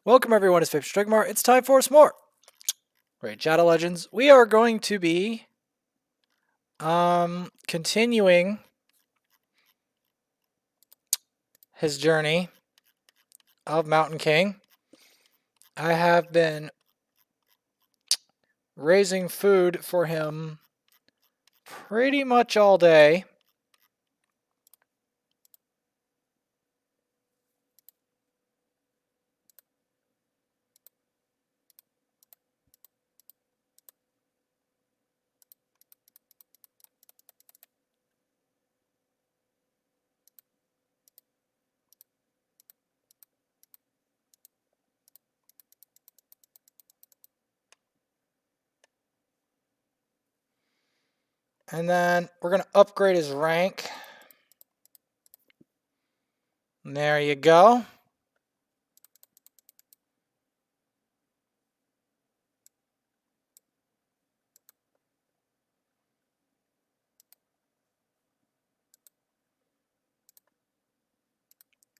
Welcome everyone to Strigmar. It's time for some more Great Shadow Legends. We are going to be continuing his journey of Mountain King. I have been raising food for him pretty much all day. And then we're going to upgrade his rank. And there you go.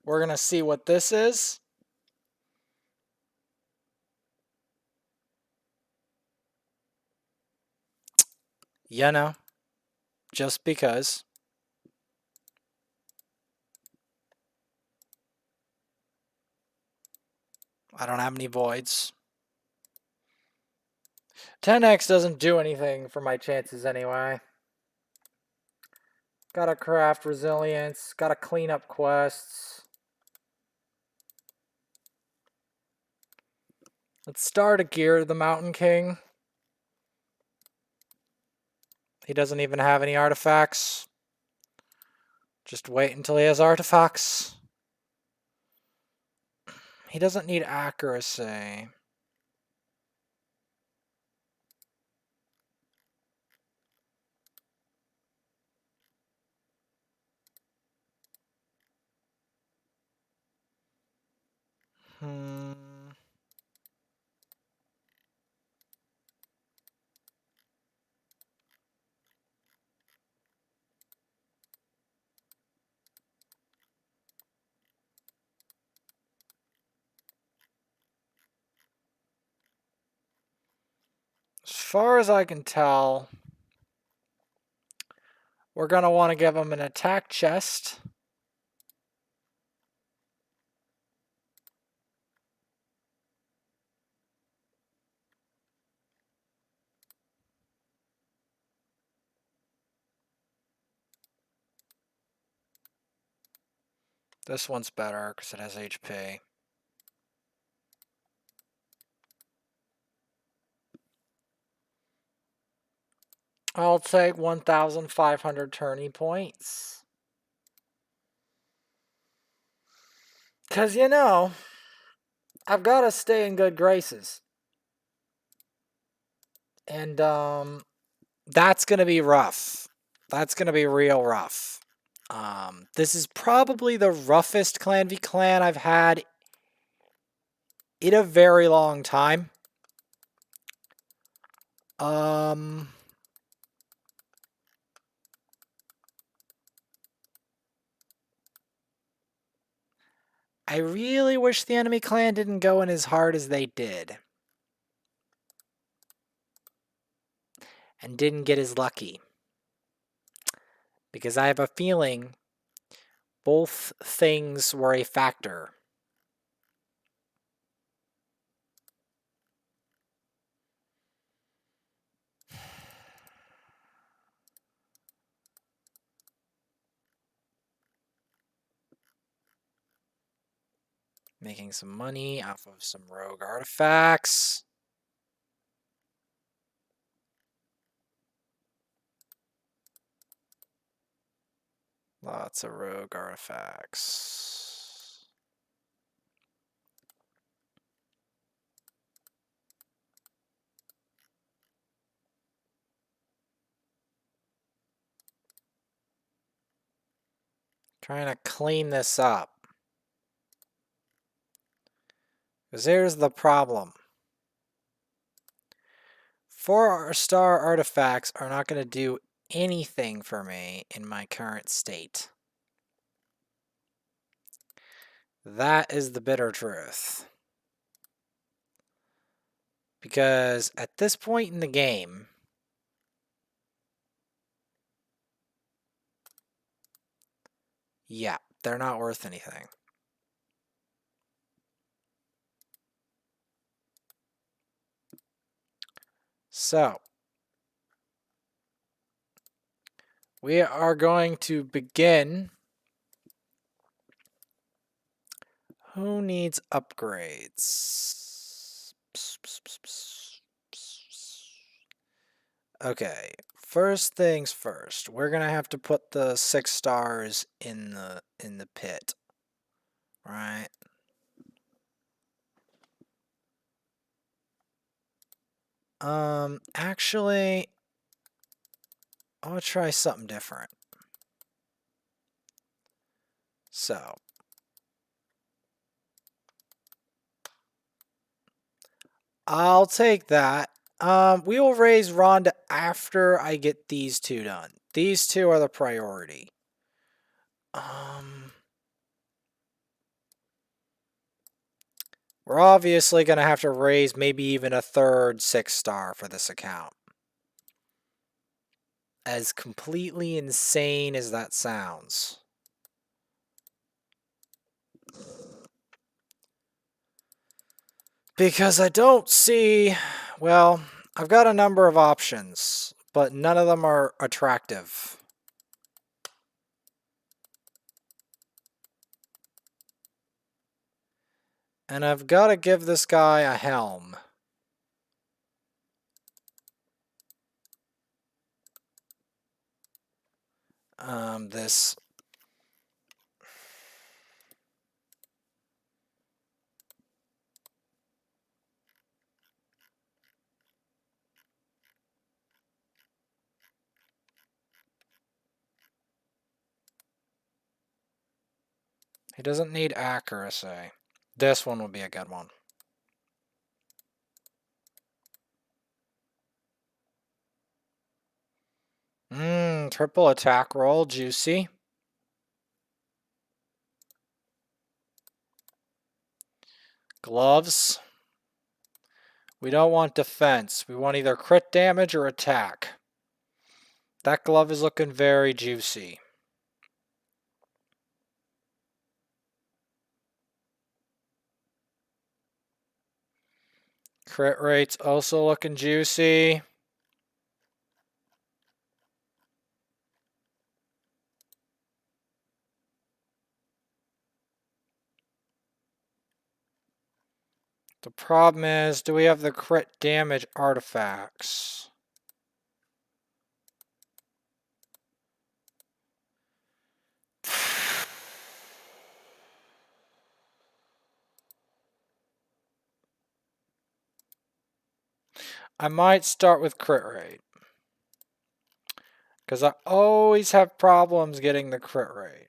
We're going to see what this is. You know, just because. I don't have any voids. 10x doesn't do anything for my chances anyway. Gotta craft resilience, gotta clean up quests. Let's start a gear the Mountain King. He doesn't even have any artifacts. Just wait until he has artifacts. He doesn't need accuracy. As far as I can tell, we're going to want to give him an attack chest. This one's better because it has HP. I'll take 1,500 tourney points. Because, you know, I've got to stay in good graces. And that's going to be rough. That's going to be real rough. This is probably the roughest Clan v Clan I've had in a very long time. I really wish the enemy clan didn't go in as hard as they did. And didn't get as lucky. Because I have a feeling both things were a factor. Making some money off of some rogue artifacts. Lots of rogue artifacts. Trying to clean this up. Because here's the problem. 4-star artifacts are not going to do anything for me in my current state. That is the bitter truth. Because at this point in the game, yeah, they're not worth anything. So, we are going to begin. Who needs upgrades? Okay, first things first. We're gonna have to put the 6 stars in the pit, right? Actually, I'll try something different. So, I'll take that. We will raise Rhonda after I get these 2 done. These 2 are the priority. We're obviously going to have to raise maybe even a third 6 star for this account. As completely insane as that sounds. Because I don't see, well, I've got a number of options, but none of them are attractive. And I've got to give this guy a helm. This... He doesn't need accuracy. This one would be a good one. Triple attack roll, juicy. Gloves. We don't want defense. We want either crit damage or attack. That glove is looking very juicy. Crit rate's also looking juicy. The problem is, do we have the crit damage artifacts? I might start with crit rate. Because I always have problems getting the crit rate.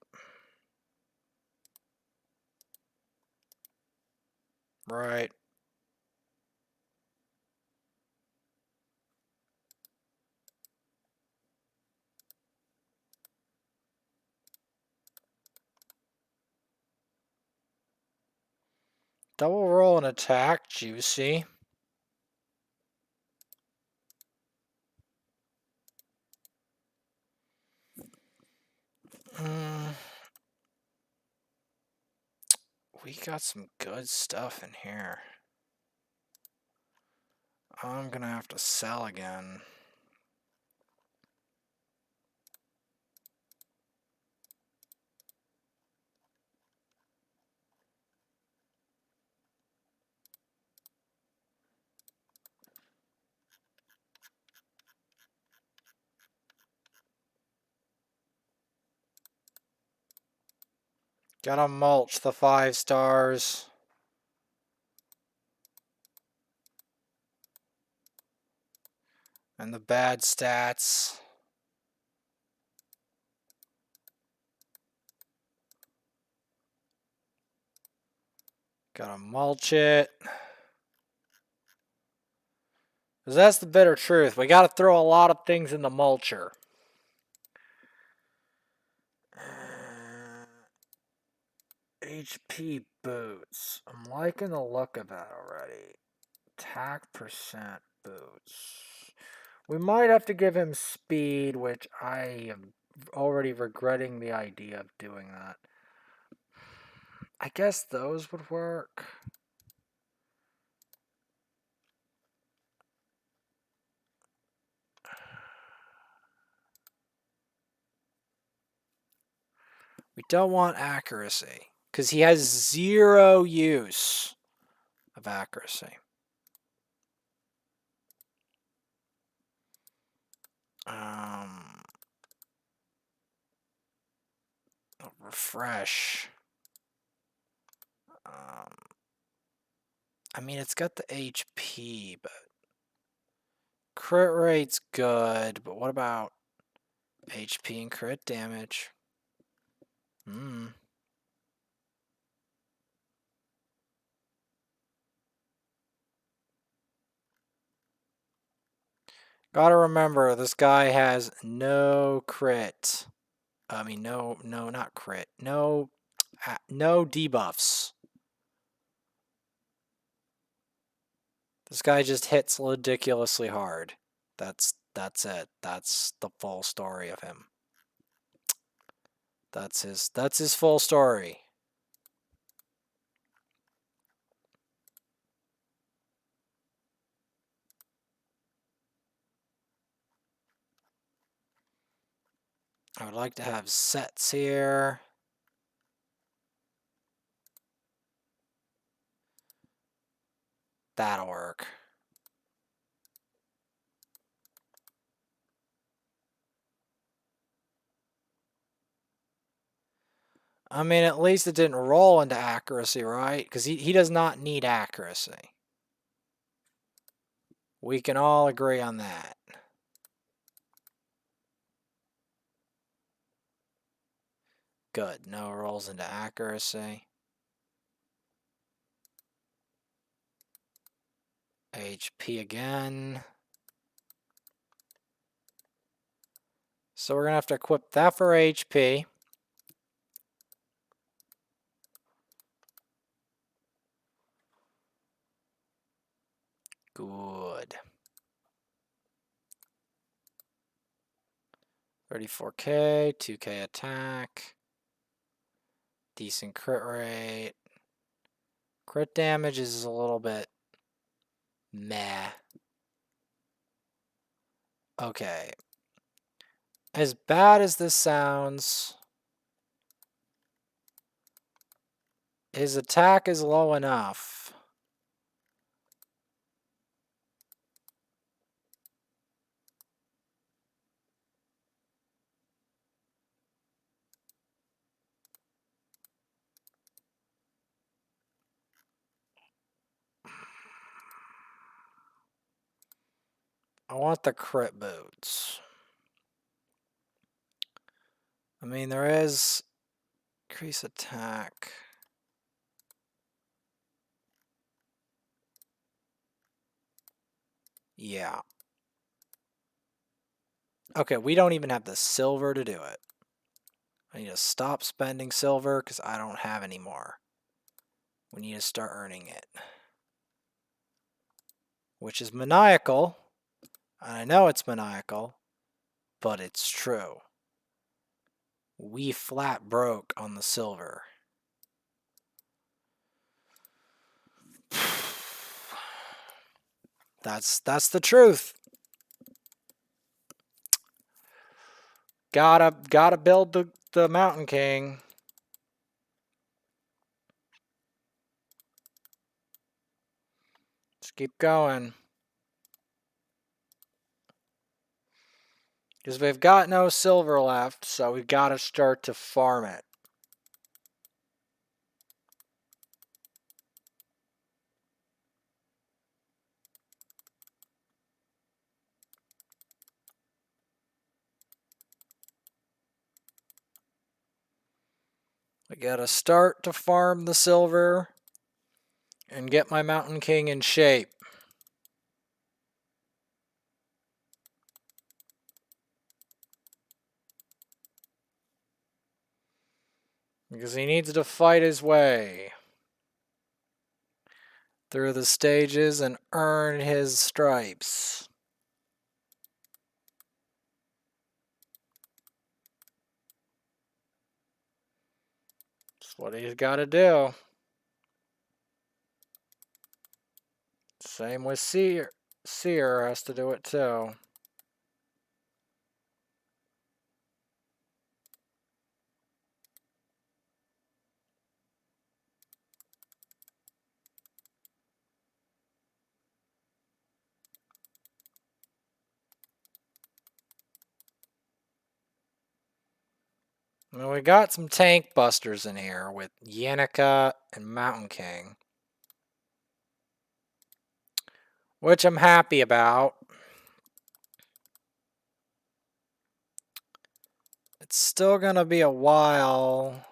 Right. Double roll and attack, juicy. We got some good stuff in here. I'm gonna have to sell again. Gotta mulch the 5 stars. And the bad stats. Gotta mulch it. Because that's the bitter truth. We gotta throw a lot of things in the mulcher. HP boots. I'm liking the look of that already. attack percent boots. We might have to give him speed, which I am already regretting the idea of doing that. I guess those would work. We don't want accuracy, because he has 0 use of accuracy. Refresh. I mean, it's got the HP, but crit rate's good, but what about HP and crit damage? Gotta remember, this guy has no crit. I mean, no, not crit. No debuffs. This guy just hits ridiculously hard. That's it. That's the full story of him. That's his full story. I would like to have sets here. That'll work. I mean, at least it didn't roll into accuracy, right? Because he does not need accuracy. We can all agree on that. Good. No rolls into accuracy. HP again. So we're going to have to equip that for HP. Good. 34k, 2k attack. Decent crit rate. Crit damage is a little bit meh. Okay. As bad as this sounds, his attack is low enough. I want the crit boots. I mean, there is increase attack. Yeah. Okay, we don't even have the silver to do it. I need to stop spending silver because I don't have any more. We need to start earning it. Which is maniacal. And I know it's maniacal, but it's true. We flat broke on the silver. That's the truth. Gotta build the Mountain King. Just keep going. Because we've got no silver left, so we've got to start to farm it. I gotta start to farm the silver and get my Mountain King in shape. Because he needs to fight his way. through the stages and earn his stripes. That's what he's got to do. Same with Seer. Seer has to do it too. Well, we got some tank busters in here with Yenica and Mountain King, which I'm happy about. It's still going to be a while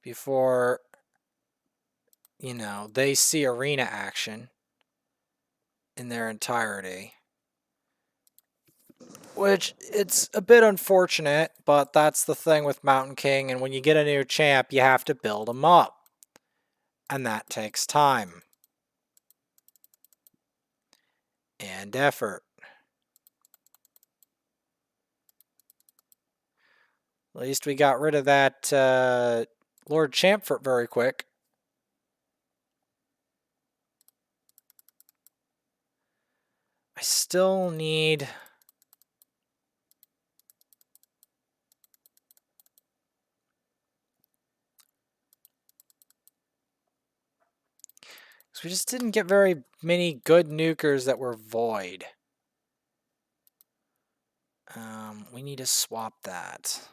before, you know, they see arena action in their entirety. Which, it's a bit unfortunate, but that's the thing with Mountain King, and when you get a new champ, you have to build him up. And that takes time. And effort. At least we got rid of that Lord Champfort very quick. I still need... because we just didn't get very many good nukers that were void. We need to swap that.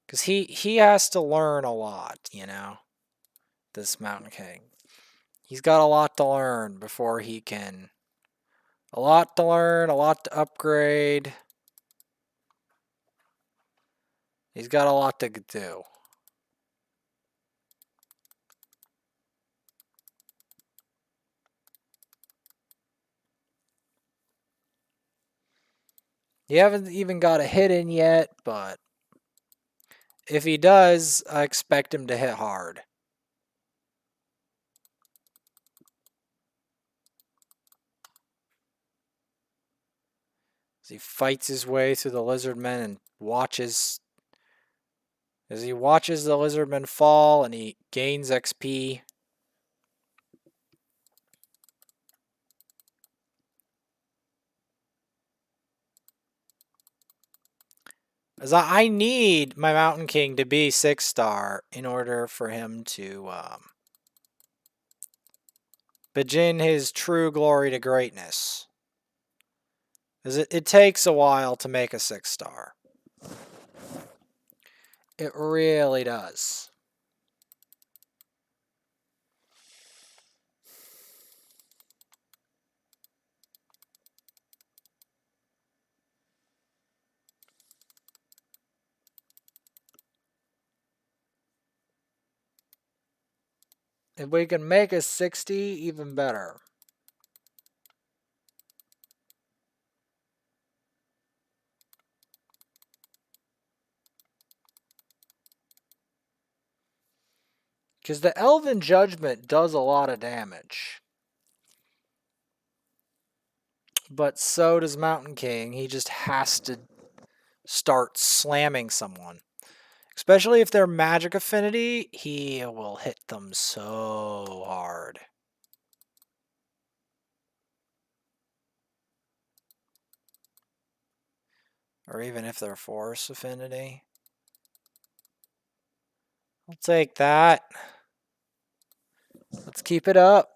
Because he has to learn a lot, you know, this Mountain King. He's got a lot to learn before he can... a lot to learn, a lot to upgrade. He's got a lot to do. He haven't even got a hit in yet, but if he does, I expect him to hit hard. As he fights his way through the lizardmen and watches... as he watches the lizardmen fall and he gains XP. As I need my Mountain King to be 6-star in order for him to begin his true glory to greatness. Because it takes a while to make a 6-star. It really does. If we can make a 60, even better. Because the Elven Judgment does a lot of damage. But so does Mountain King. He just has to start slamming someone. Especially if they're magic affinity, he will hit them so hard. Or even if they're force affinity. I'll take that. Let's keep it up.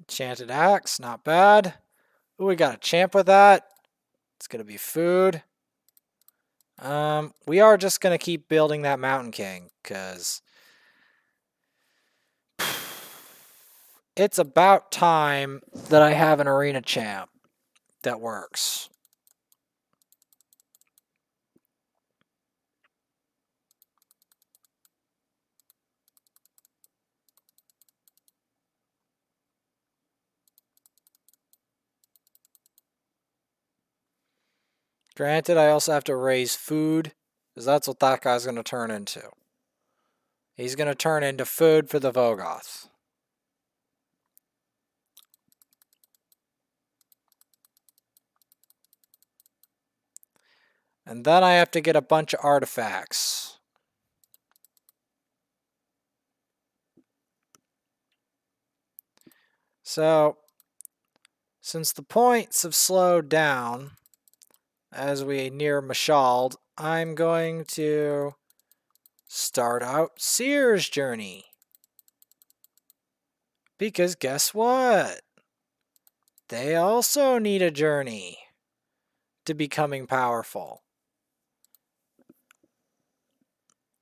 Enchanted Axe, not bad. Ooh, we got a champ with that. It's going to be food. We are just going to keep building that Mountain King, because it's about time that I have an arena champ that works. Granted, I also have to raise food, because that's what that guy's going to turn into. He's going to turn into food for the Vogoth. And then I have to get a bunch of artifacts. So, since the points have slowed down as we near Mashald, I'm going to start out Seer's journey. Because guess what? They also need a journey to becoming powerful.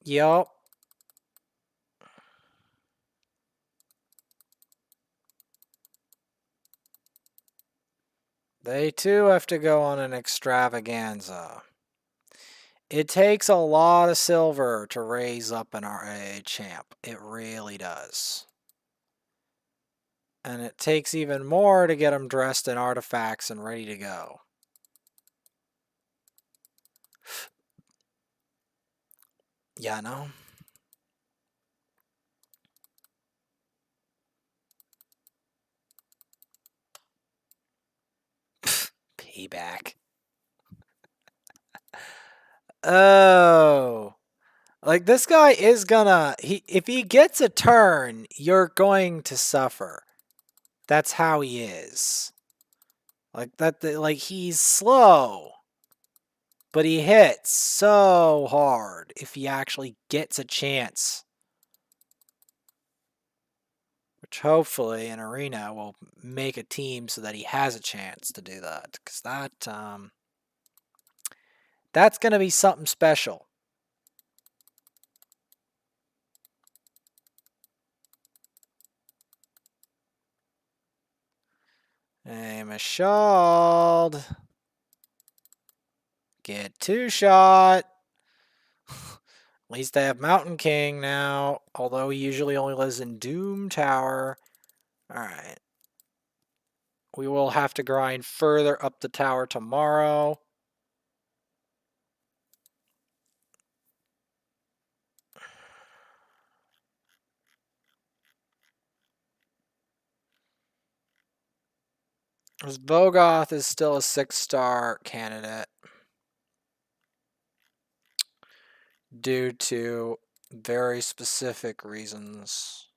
Yup. They too have to go on an extravaganza. It takes a lot of silver to raise up an RA champ. It really does. And it takes even more to get them dressed in artifacts and ready to go. Yeah, no. Payback. Oh. Like, this guy is gonna... if he gets a turn, you're going to suffer. That's how he is. Like, he's slow. But he hits so hard if he actually gets a chance. Which hopefully in Arena will make a team so that he has a chance to do that. Because that's going to be something special. Hey, Mashald. Get 2-shot. At least I have Mountain King now. Although he usually only lives in Doom Tower. Alright. We will have to grind further up the tower tomorrow. Because Vogoth is still a 6-star candidate. Due to very specific reasons.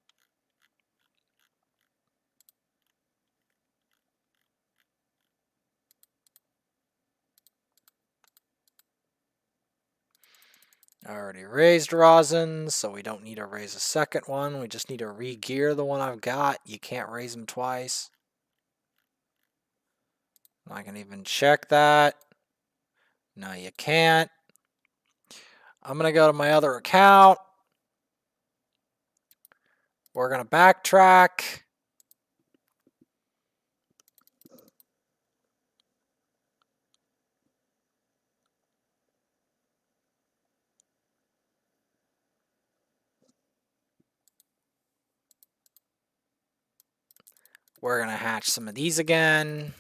I already raised Rosin, so we don't need to raise a second one. We just need to re-gear the one I've got. You can't raise them twice. I can even check that. No, you can't. I'm going to go to my other account. We're going to backtrack. We're going to hatch some of these again.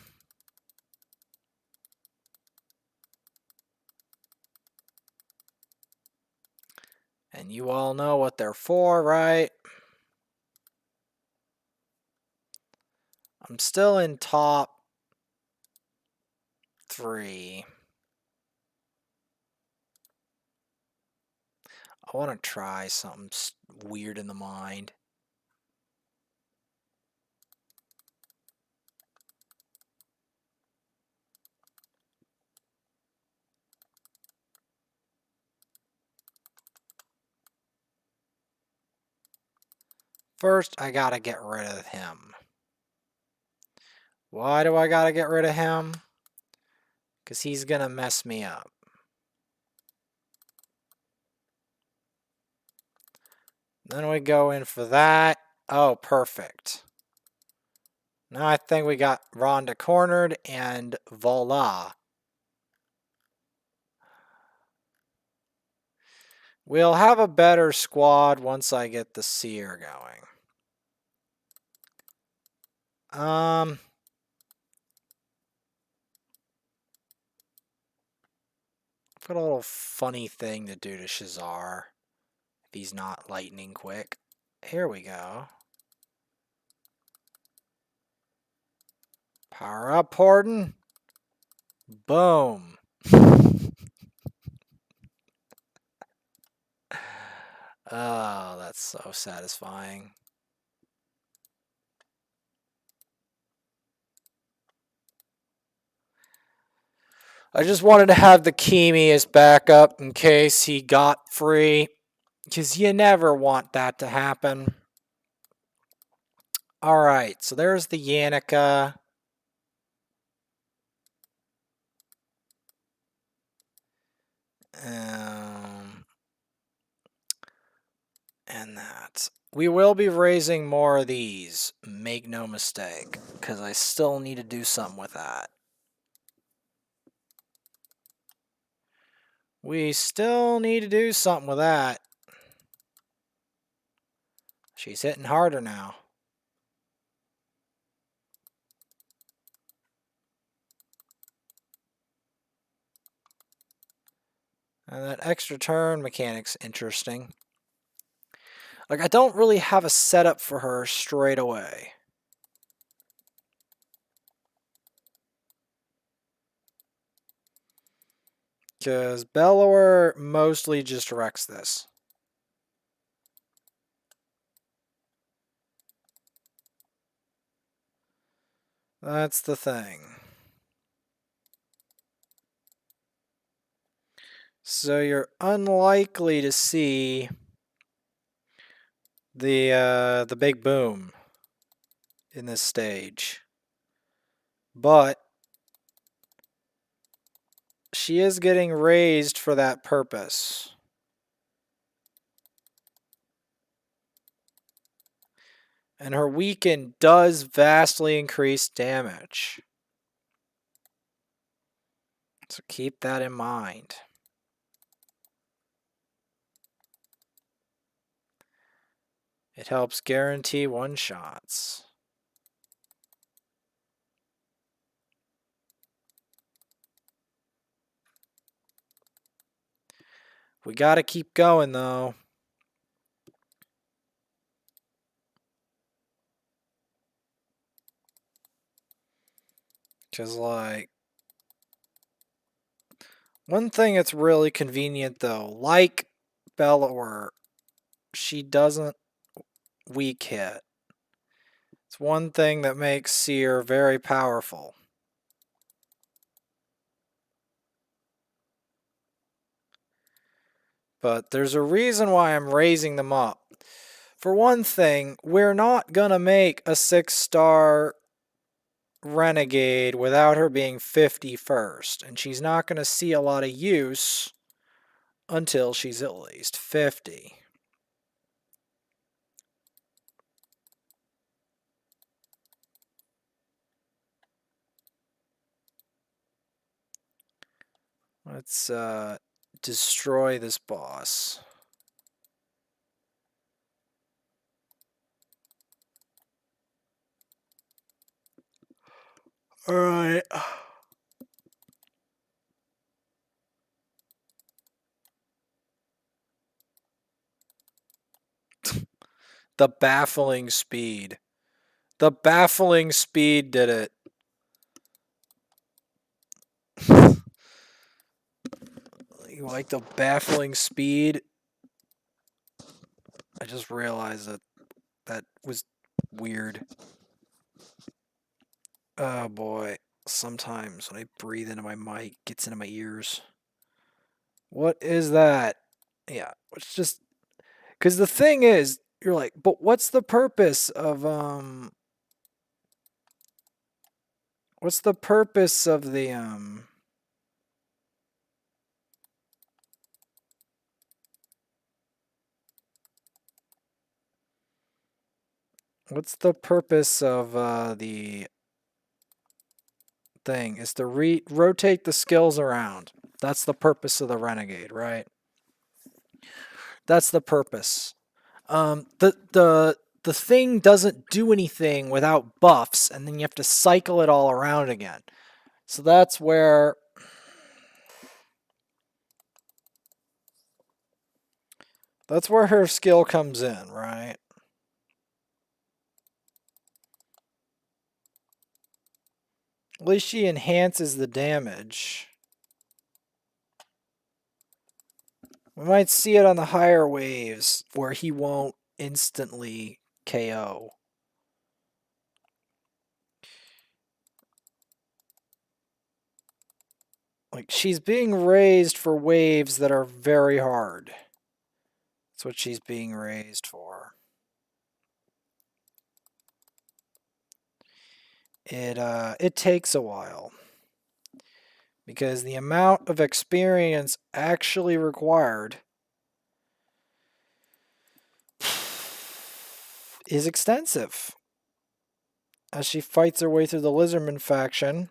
And you all know what they're for, right? I'm still in top 3. I want to try something weird in the mind. First, I gotta get rid of him. Why do I gotta get rid of him? Because he's gonna mess me up. Then we go in for that. Oh, perfect. Now I think we got Rhonda cornered, and voila. We'll have a better squad once I get the Seer going. Put a little funny thing to do to Shazar if he's not lightning quick. Here we go. Power up, Horton. Boom. Oh, that's so satisfying. I just wanted to have the Kimi as backup in case he got free, because you never want that to happen. Alright, so there's the Yannicka. And that. We will be raising more of these, make no mistake, because I still need to do something with that. We still need to do something with that. She's hitting harder now. And that extra turn mechanic's interesting. Like, I don't really have a setup for her straight away. Because Bellower mostly just wrecks this. That's the thing. So you're unlikely to see the big boom in this stage. But she is getting raised for that purpose. And her weaken does vastly increase damage. So keep that in mind. It helps guarantee one-shots. We gotta keep going, though. Because, like, one thing that's really convenient, though, like Bellower, she doesn't weak hit. It's one thing that makes Seer very powerful. But there's a reason why I'm raising them up. For one thing, we're not going to make a 6-star Renegade without her being 50 first. And she's not going to see a lot of use until she's at least 50. Let's destroy this boss. Alright. The baffling speed. The baffling speed did it. You like the baffling speed? I just realized that was weird. Oh boy. Sometimes when I breathe into my mic, it gets into my ears. What is that? Yeah, it's just... Because the thing is, you're like, but what's the purpose of, What's the purpose of the, What's the purpose of the thing? Is to rotate the skills around. That's the purpose of the Renegade, right? That's the purpose. The thing doesn't do anything without buffs, and then you have to cycle it all around again. So that's where her skill comes in, right? At least she enhances the damage. We might see it on the higher waves where he won't instantly KO. Like, she's being raised for waves that are very hard. That's what she's being raised for. It takes a while. Because the amount of experience actually required is extensive. As she fights her way through the Lizardman faction.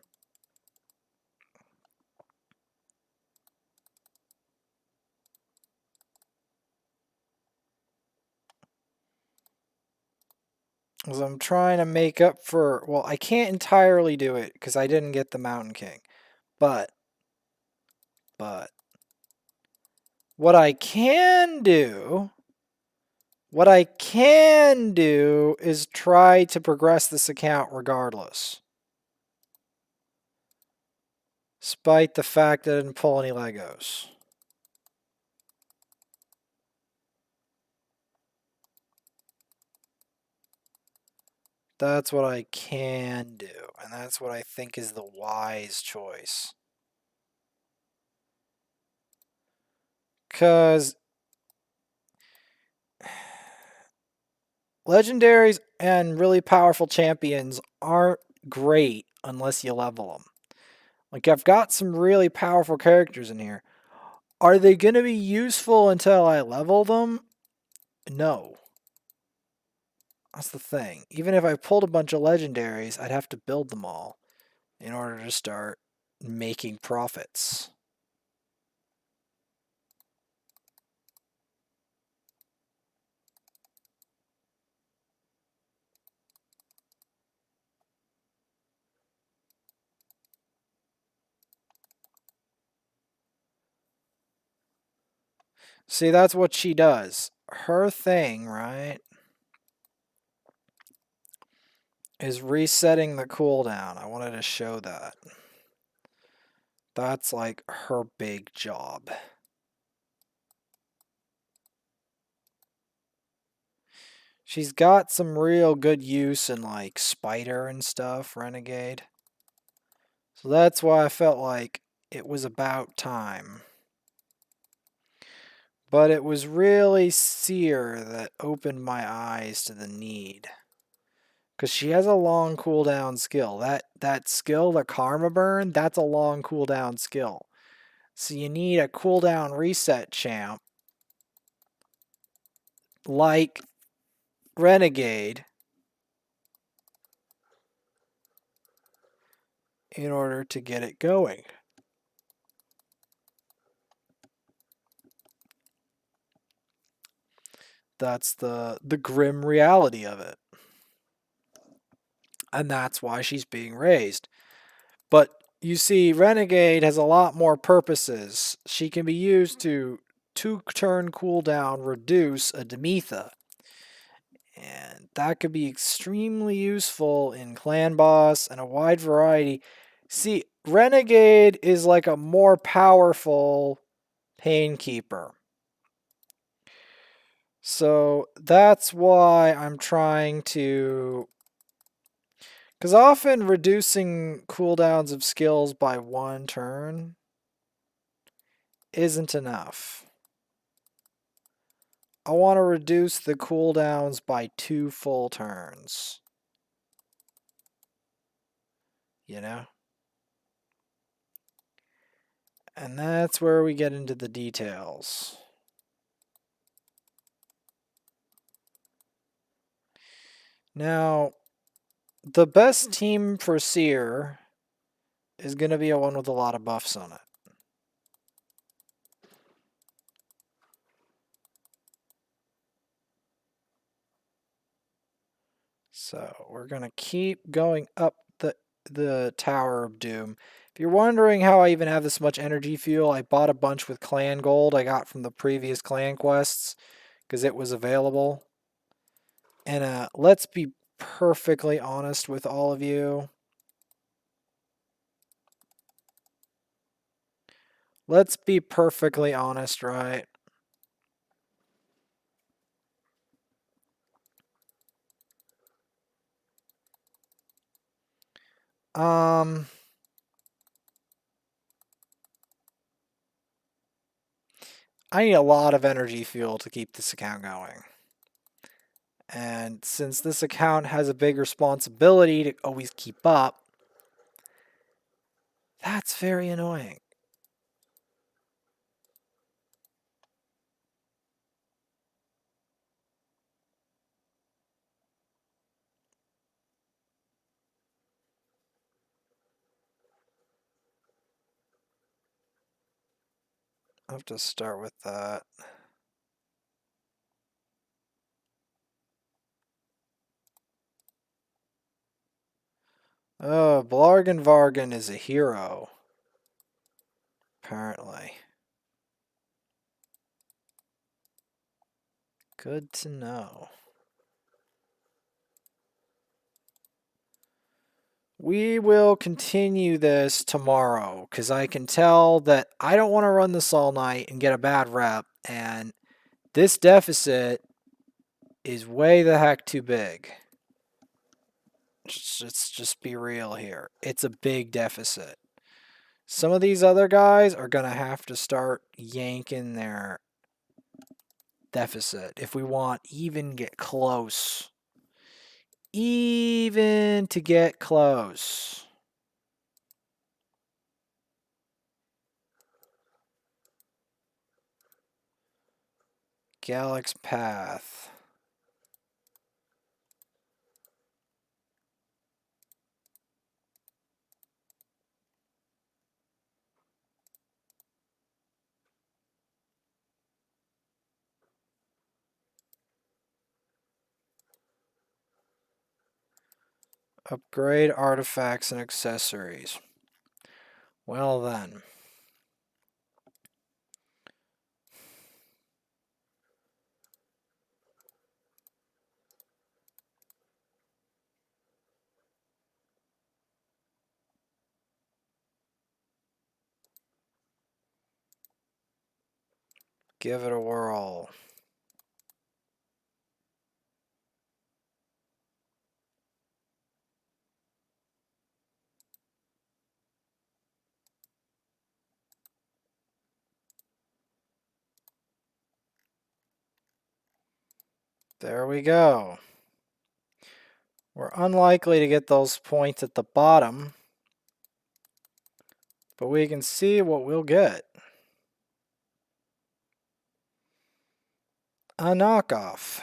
As I'm trying to make up for... Well, I can't entirely do it because I didn't get the Mountain King. But... What I can do... What I can do is try to progress this account regardless. Despite the fact that I didn't pull any Legos. That's what I can do. And that's what I think is the wise choice. Because legendaries and really powerful champions aren't great unless you level them. Like, I've got some really powerful characters in here. Are they going to be useful until I level them? No. That's the thing. Even if I pulled a bunch of legendaries, I'd have to build them all in order to start making profits. See, that's what she does. Her thing, right, is resetting the cooldown. I wanted to show that. That's like her big job. She's got some real good use in like Spider and stuff, Renegade. So that's why I felt like it was about time. But it was really Seer that opened my eyes to the need. Because she has a long cooldown skill. That skill, the Karma Burn, that's a long cooldown skill. So you need a cooldown reset champ like Renegade in order to get it going. That's the grim reality of it. And that's why she's being raised. But you see, Renegade has a lot more purposes. She can be used to 2-turn cooldown reduce a Demetha. And that could be extremely useful in Clan Boss and a wide variety. See, Renegade is like a more powerful Painkeeper. So that's why I'm trying to... Because often reducing cooldowns of skills by 1 turn isn't enough. I want to reduce the cooldowns by 2 full turns. You know? And that's where we get into the details. Now, the best team for Seer is going to be a one with a lot of buffs on it. So we're going to keep going up the Tower of Doom. If you're wondering how I even have this much energy fuel, I bought a bunch with clan gold I got from the previous clan quests because it was available. And let's be perfectly honest with all of you. Let's be perfectly honest, right? I need a lot of energy fuel to keep this account going. And since this account has a big responsibility to always keep up, that's very annoying. I'll have to start with that. Oh, Blargan Vargan is a hero. Apparently. Good to know. We will continue this tomorrow, because I can tell that I don't want to run this all night and get a bad rep, and this deficit is way the heck too big. Let's just be real here. It's a big deficit. Some of these other guys are going to have to start yanking their deficit if we want even get close. Even to get close. Galax Path. Upgrade artifacts and accessories. Well then. Give it a whirl. There we go. We're unlikely to get those points at the bottom, but we can see what we'll get. A knockoff.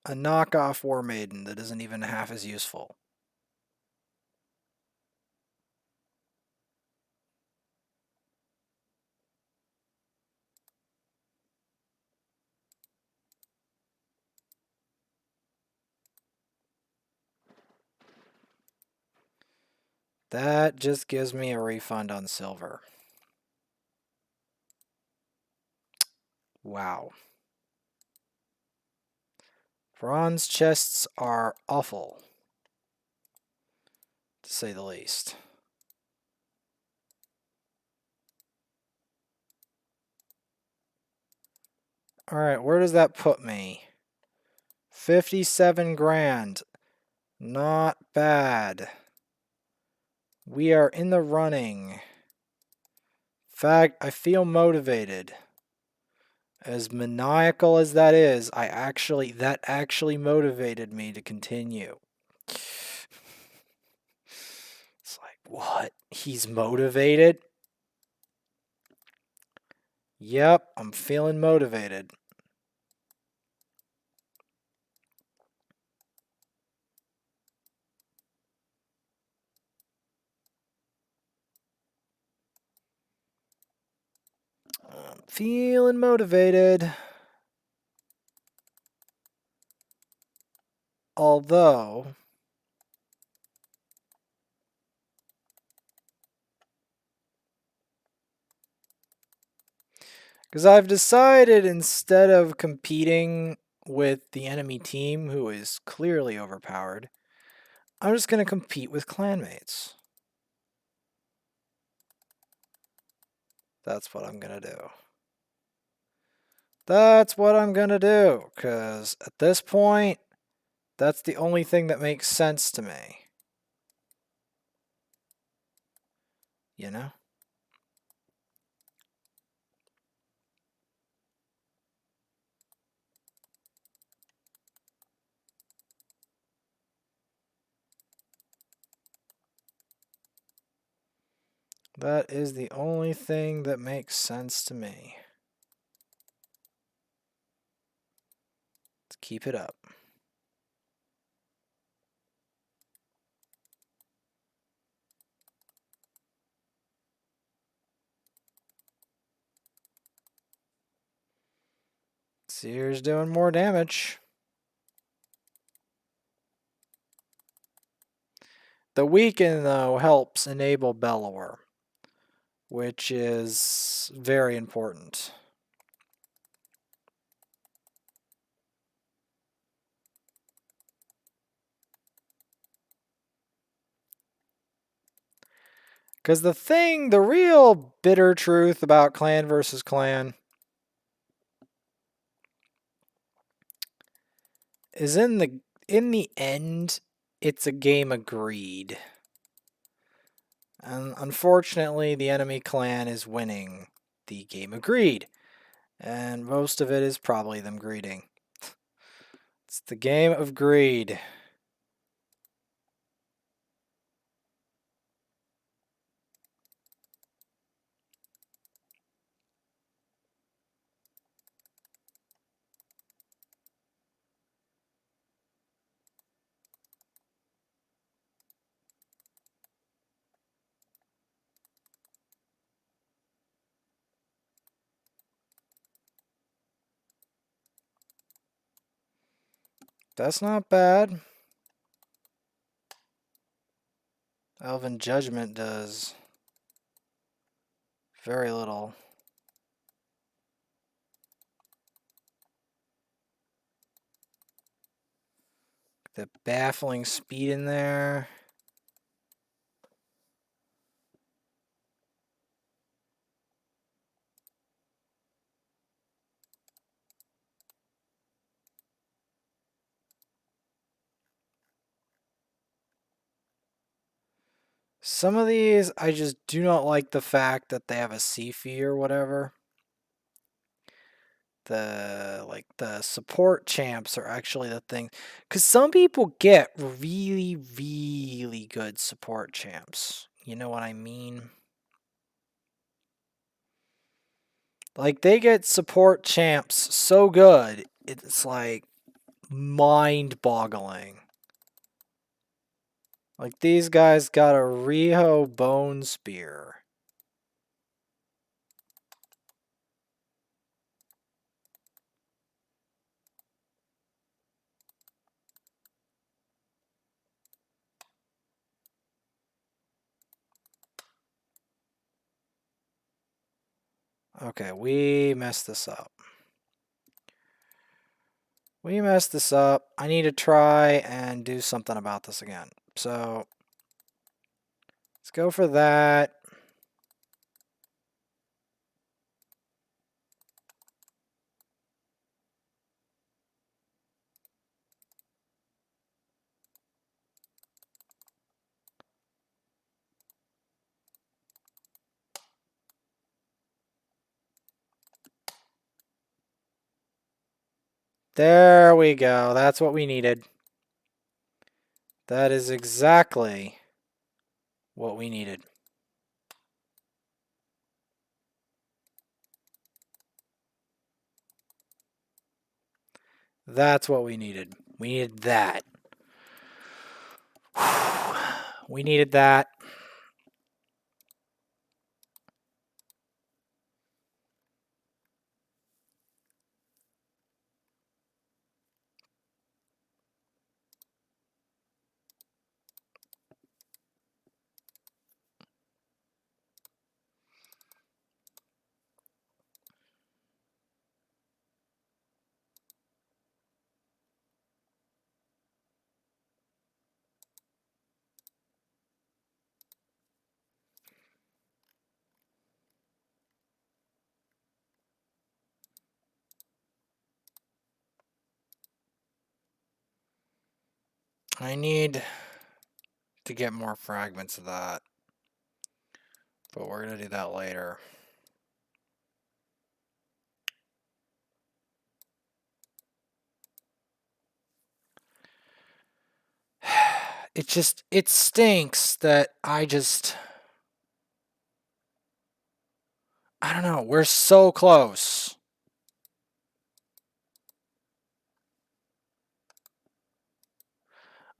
A knockoff War Maiden that isn't even half as useful. That just gives me a refund on silver. Wow. Bronze chests are awful, to say the least. Alright, where does that put me? 57 grand. Not bad. We are in the running. In fact, I feel motivated. As maniacal as that is, that actually motivated me to continue. It's like, what? He's motivated? Yep, I'm feeling motivated. feeling motivated. Although, because I've decided instead of competing with the enemy team, who is clearly overpowered, I'm just going to compete with clanmates. That's what I'm going to do. That's what I'm going to do, because at this point, that's the only thing that makes sense to me. You know? That is the only thing that makes sense to me. Let's keep it up. Seer's doing more damage. The weaken, though, helps enable Bellower, which is very important. Because the real bitter truth about clan versus clan is in the end, it's a game of greed. And unfortunately, the enemy clan is winning the game of greed. And most of it is probably them greeding. It's the game of greed. That's not bad. Elven Judgment does very little. The baffling speed in there. Some of these, I just do not like the fact that they have a C or whatever. The support champs are actually the thing. Because some people get really, really good support champs. You know what I mean? Like, they get support champs so good, it's like mind-boggling. Like, these guys got a Riho Bone Spear. Okay, we messed this up. We messed this up. I need to try and do something about this again. So, let's go for that. There we go. That's what we needed. That is exactly what we needed. That's what we needed. We needed that. We needed that. I need to get more fragments of that. But we're going to do that later. It stinks that I don't know, we're so close.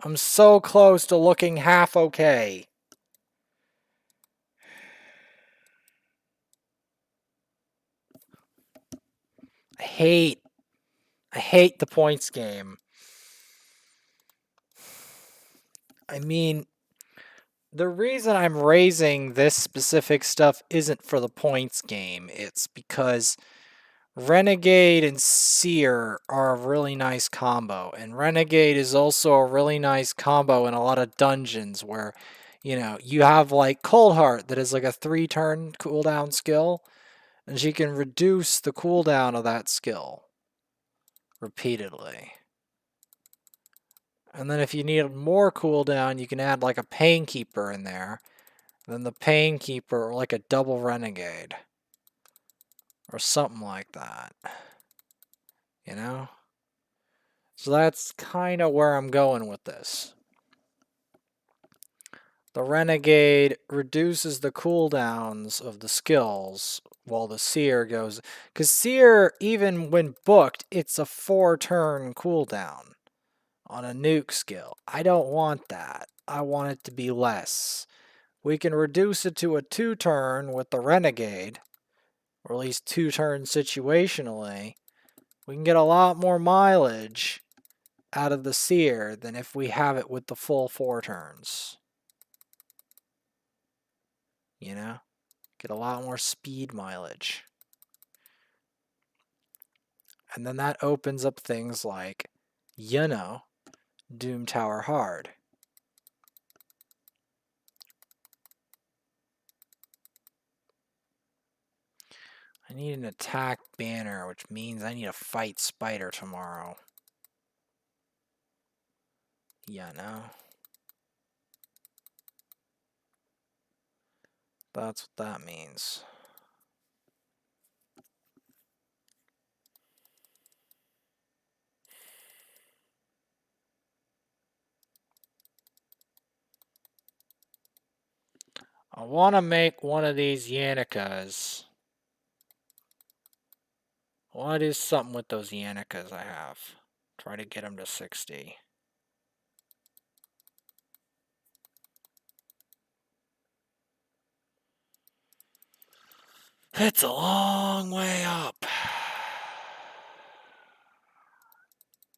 I'm so close to looking half okay. I hate the points game. I mean, the reason I'm raising this specific stuff isn't for the points game. It's because Renegade and Seer are a really nice combo. And Renegade is also a really nice combo in a lot of dungeons where, you know, you have like Cold Heart that is like a 3-turn cooldown skill. And she can reduce the cooldown of that skill repeatedly. And then if you need more cooldown, you can add like a Painkeeper in there. Then the Painkeeper, or like a double Renegade. Or something like that. You know? So that's kind of where I'm going with this. The Renegade reduces the cooldowns of the skills while the Seer goes... Because Seer, even when booked, it's a 4-turn cooldown on a nuke skill. I don't want that. I want it to be less. We can reduce it to a 2-turn with the Renegade, or at least 2-turn situationally. We can get a lot more mileage out of the Seer than if we have it with the full 4 turns. You know? Get a lot more speed mileage. And then that opens up things like, you know, Doom Tower Hard. I need an attack banner, which means I need to fight Spider tomorrow. Yeah, no. That's what that means. I want to make one of these Yannickas. I want to do something with those Yannickas I have. Try to get them to 60. It's a long way up.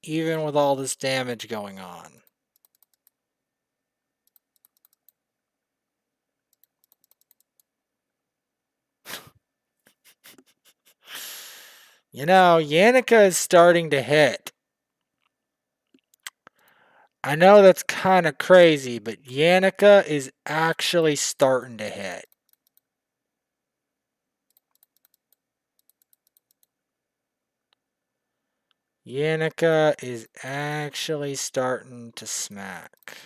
Even with all this damage going on. You know, Yannicka is starting to hit. I know that's kind of crazy, but Yannicka is actually starting to hit. Yannicka is actually starting to smack.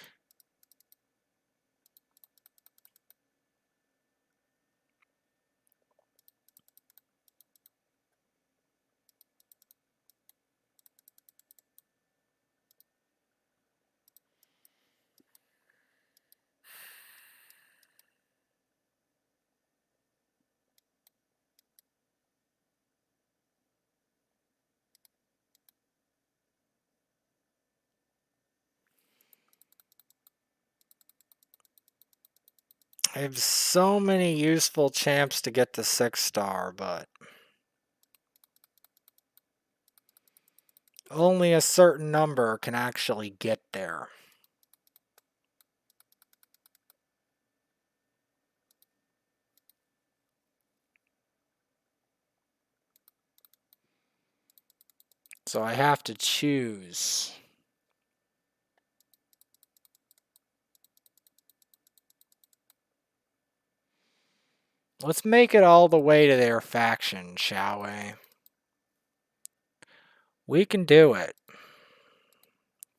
I have so many useful champs to get to 6-star, but only a certain number can actually get there. So I have to choose. Let's make it all the way to their faction, shall we? We can do it.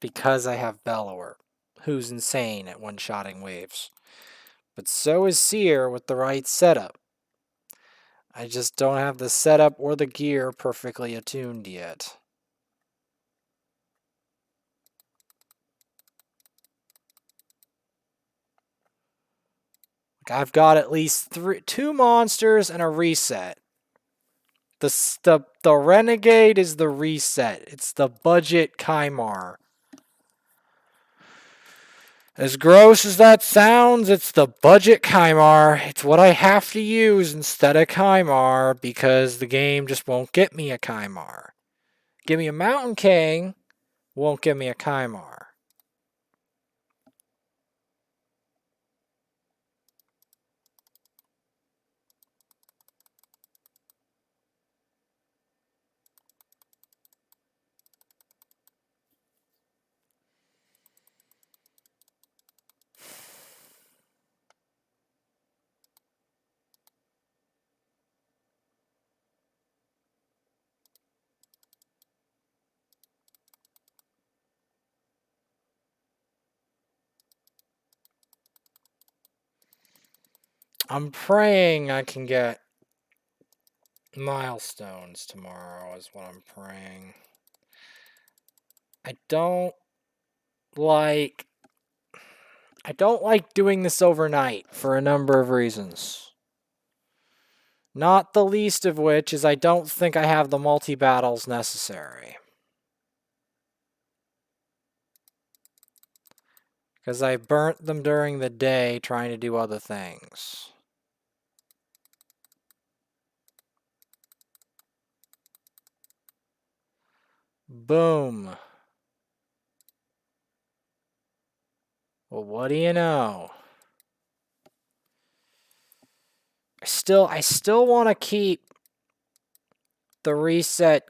Because I have Bellower. who's insane at one-shotting waves. But so is Seer with the right setup. I just don't have the setup or the gear perfectly attuned yet. Like I've got at least two monsters and a reset. The Renegade is the reset. It's the budget Kymar. As gross as that sounds, it's the budget Kymar. It's what I have to use instead of Kymar because the game just won't get me a Kymar. Give me a Mountain King, won't give me a Kymar. I'm praying I can get milestones tomorrow is what I'm praying. I don't like doing this overnight for a number of reasons. Not the least of which is I don't think I have the multi-battles necessary. Because I burnt them during the day trying to do other things. Boom. Well, what do you know? I still want to keep the reset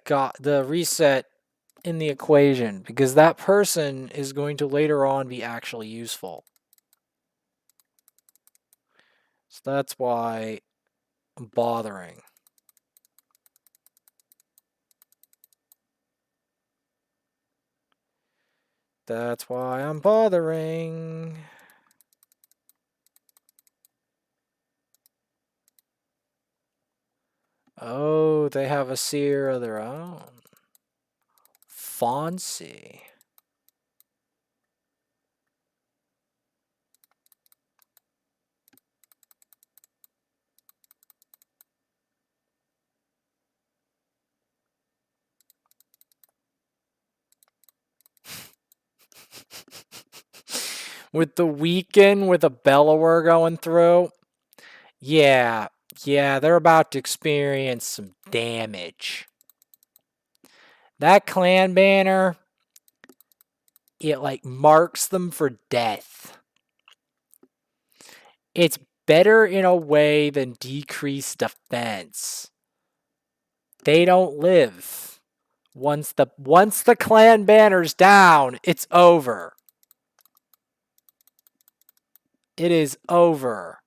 in the equation because that person is going to later on be actually useful. So that's why I'm bothering. That's why I'm bothering. Oh, they have a seer of their own. Fancy. With the weekend with a bellower going through, yeah, they're about to experience some damage. That clan banner, it like marks them for death. It's better in a way than decreased defense. They don't live. Once the clan banner's down, it's over. It is over.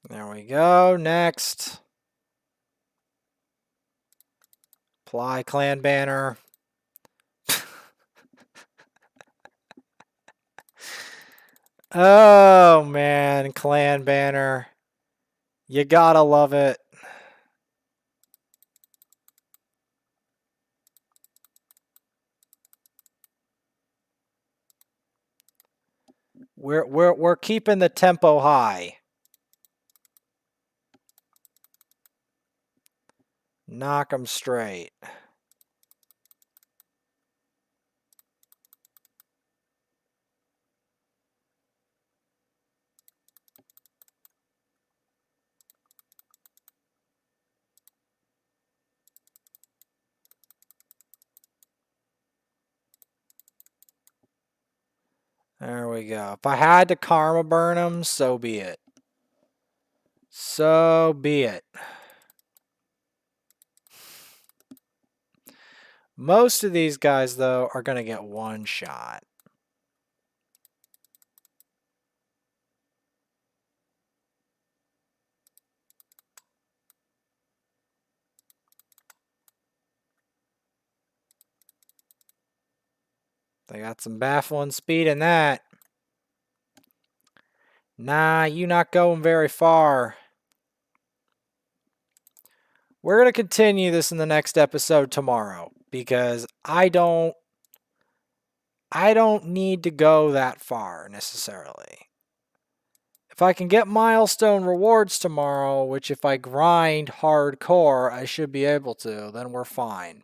There we go. Next. Apply clan banner. Oh, man. Clan banner. You gotta love it. We're keeping the tempo high. Knock 'em straight. There we go. If I had to karma burn them, so be it. So be it. Most of these guys, though, are going to get one shot. They got some baffling speed in that. Nah, you not going very far. We're going to continue this in the next episode tomorrow because I don't need to go that far necessarily. If I can get milestone rewards tomorrow, which if I grind hardcore, I should be able to, then we're fine.